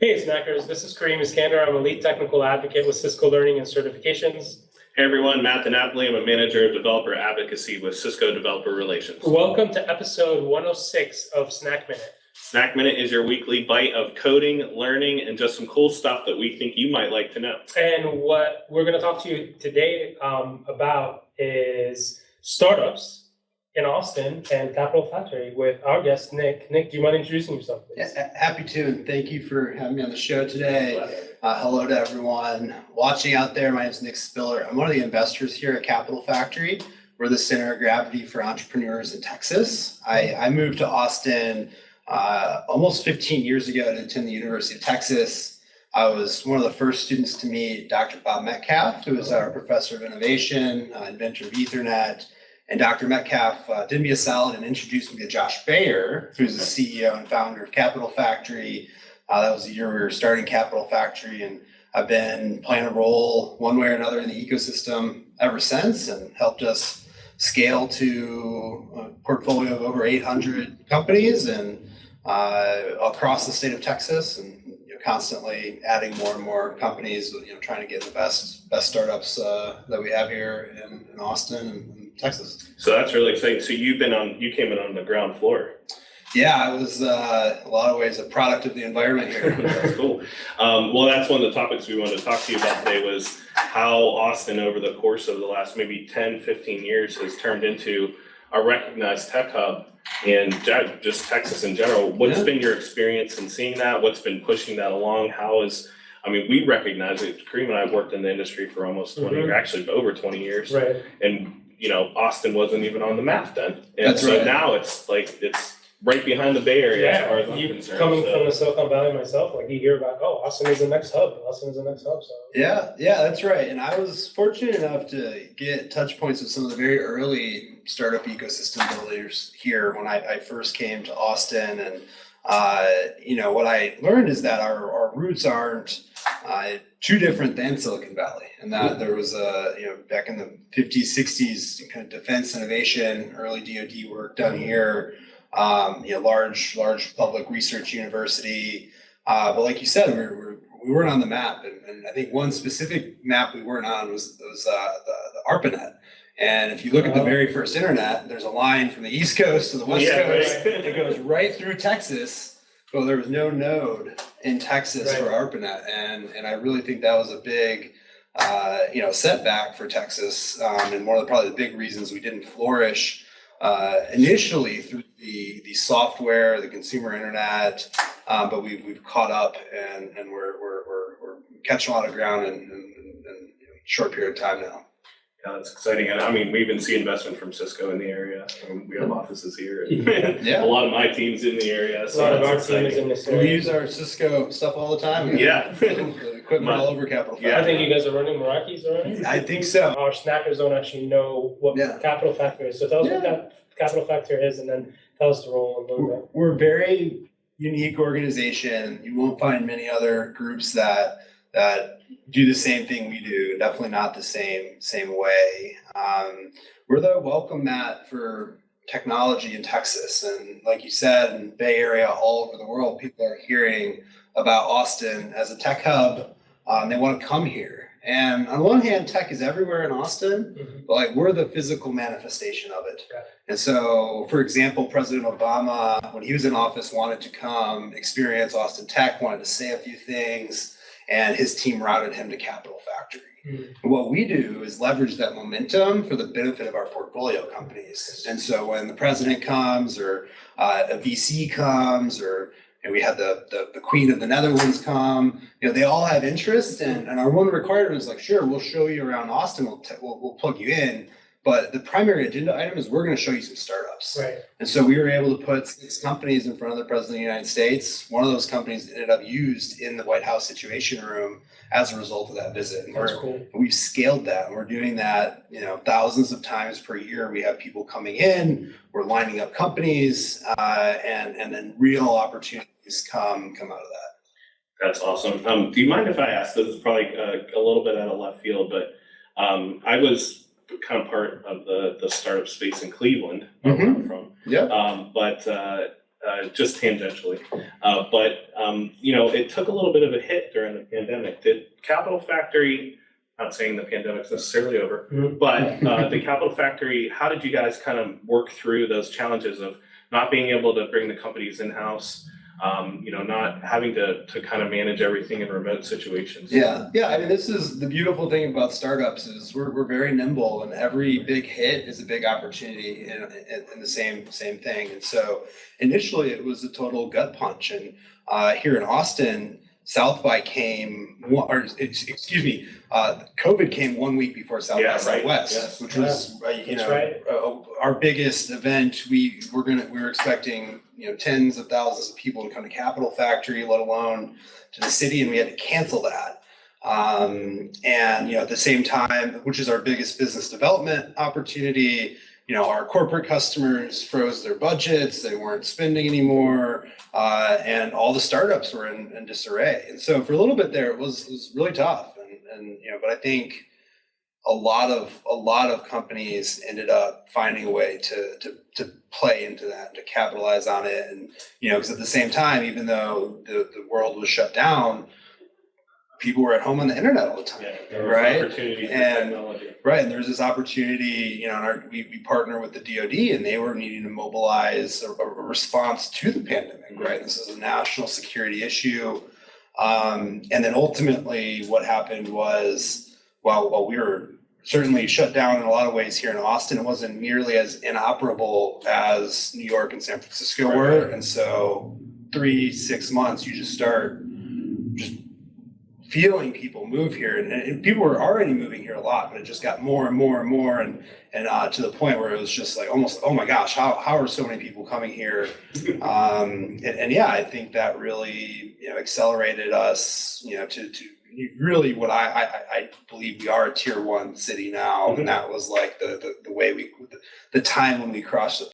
Hey, Snackers. This is Kareem Iskander. I'm a lead technical advocate with Cisco Learning and Certifications. Hey everyone, Matt DiNapoli. I'm a manager of developer advocacy with Cisco Developer Relations. Welcome to episode 106 of Snack Minute. Snack Minute is your weekly bite of coding, learning, and just some cool stuff that we think you might like to know. And what we're going to talk to you today about is startups in Austin and Capital Factory with our guest, Nick. Nick, do you mind introducing yourself, please? Yeah, happy to, and thank you for having me on the show today. Hello to everyone watching out there. My name is Nick Spiller. I'm one of the investors here at Capital Factory. We're the center of gravity for entrepreneurs in Texas. I moved to Austin almost 15 years ago to attend the University of Texas. I was one of the first students to meet Dr. Bob Metcalf, who is our professor of innovation, inventor of Ethernet. And Dr. Metcalf did me a solid and introduced me to Josh Bayer, who's the CEO and founder of Capital Factory. That was the year we were starting Capital Factory, and I've been playing a role one way or another in the ecosystem ever since, and helped us scale to a portfolio of over 800 companies and across the state of Texas, and constantly adding more and more companies. Trying to get the best startups that we have here in Austin and Texas. So that's really exciting. So you came in on the ground floor. Yeah, I was a lot of ways a product of the environment here. That's cool. Well, that's one of the topics we wanted to talk to you about today was how Austin over the course of the last maybe 10, 15 years has turned into a recognized tech hub and just Texas in general. What's been your experience in seeing that? What's been pushing that along? We recognize it. Kareem and I have worked in the industry for almost 20 years, actually over 20 years. Right. And, Austin wasn't even on the map then. And That's so right. Now it's right behind the Bay Area as far as I'm concerned. Coming from the Silicon Valley myself, you hear about, Austin is the next hub. So Yeah, that's right. And I was fortunate enough to get touch points with some of the very early startup ecosystem builders here when I first came to Austin. And, what I learned is that our roots aren't too different than Silicon Valley. And that there was back in the 50s, 60s, kind of defense innovation, early DoD work done here. Large public research university. But like you said, we weren't on the map. And I think one specific map we weren't on was the ARPANET. And if you look at the very first internet, there's a line from the East Coast to the West Coast. Right. It goes right through Texas. Well, there was no node in Texas for ARPANET. And I really think that was a big setback for Texas. And one of probably the big reasons we didn't flourish initially through the software, the consumer internet, but we've caught up and we're catching a lot of ground in a short period of time now. Yeah, that's exciting. And we even see investment from Cisco in the area. We have offices here. Yeah. A lot of my team's in the area. a lot of our team is in this area. We use our Cisco stuff all the time. Yeah. The equipment all over Capital Factory. I think you guys are running Meraki's already. I think so. Our snackers don't actually know what Capital Factory is. So tell us what Capital Factory is, and then tell us the role a little bit. We're a very unique organization. You won't find many other groups that do the same thing we do. Definitely not the same way. We're the welcome mat for technology in Texas, and like you said, in the Bay Area, all over the world, people are hearing about Austin as a tech hub. And they want to come here. And on one hand, tech is everywhere in Austin, but we're the physical manifestation of it. Okay. And so, for example, President Obama, when he was in office, wanted to come experience Austin Tech, wanted to say a few things, and his team routed him to Capital Factory. And what we do is leverage that momentum for the benefit of our portfolio companies. And so when the president comes or a VC comes or we had the Queen of the Netherlands come. They all have interest, and our one requirement is sure, we'll show you around Austin. We'll plug you in, but the primary agenda item is we're going to show you some startups. Right. And so we were able to put 6 companies in front of the President of the United States. One of those companies ended up used in the White House Situation Room as a result of that visit. And that's cool. We've scaled that, and we're doing that, thousands of times per year. We have people coming in, we're lining up companies, and then real opportunities come out of that. That's awesome. Do you mind if I ask, this is probably a little bit out of left field, but I was kind of part of the startup space in Cleveland, where I'm from. Yeah. But just tangentially. It took a little bit of a hit during the pandemic. Did Capital Factory, not saying the pandemic's necessarily over, but the Capital Factory, how did you guys kind of work through those challenges of not being able to bring the companies in-house, not having to kind of manage everything in remote situations? Yeah. I mean, this is the beautiful thing about startups is we're very nimble, and every big hit is a big opportunity in the same thing. And so initially it was a total gut punch. And here in Austin, South by came, COVID came 1 week before South by Southwest, which was our biggest event. We were expecting tens of thousands of people to come to Capital Factory, let alone to the city, and we had to cancel that. At the same time, which is our biggest business development opportunity, our corporate customers froze their budgets, they weren't spending anymore, and all the startups were in disarray. And so for a little bit there, it was really tough. But I think a lot of companies ended up finding a way to play into that, to capitalize on it. And because at the same time, even though the world was shut down, people were at home on the internet all the time, right? Opportunity for technology. Right, and there's this opportunity, we partner with the DoD, and they were needing to mobilize a response to the pandemic, right? This is a national security issue. And then ultimately what happened was, while we were certainly shut down in a lot of ways here in Austin, it wasn't nearly as inoperable as New York and San Francisco were. And so 3-6 months, you just start feeling people move here, and people were already moving here a lot, but it just got more and more and more, and to the point where it was just like almost, oh my gosh, how are so many people coming here? I think that really accelerated us to really what I believe we are a tier 1 city now, and that was like the way the time when we crossed the